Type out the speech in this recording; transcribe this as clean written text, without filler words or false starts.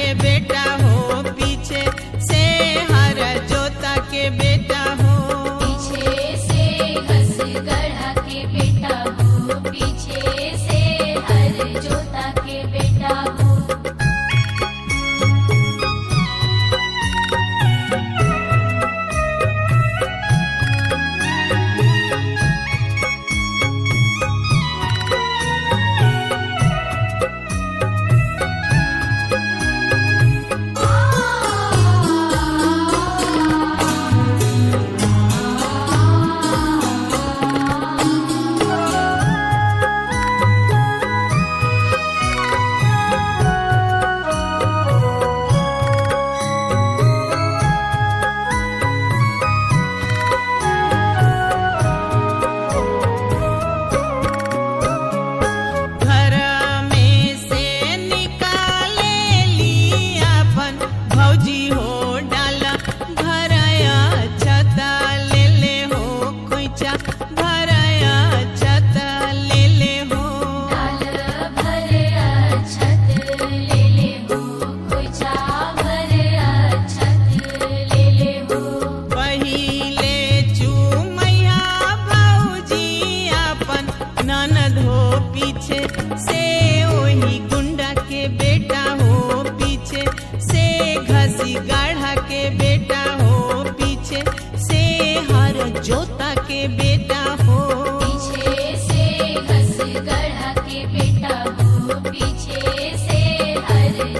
के बेटा हो, पीछे से हर जोता के बेटा हो। पीछे से घस गढ़ा के बेटा हो, पीछे से हर जोता के बेटा हो। पीछे से वही गुंडा के बेटा हो, पीछे से घसी गाढ़ा के बेटा हो, पीछे से हर जोता के बेटा हो। पीछे से घस गढ़ा के बेटा हो, पीछे से हर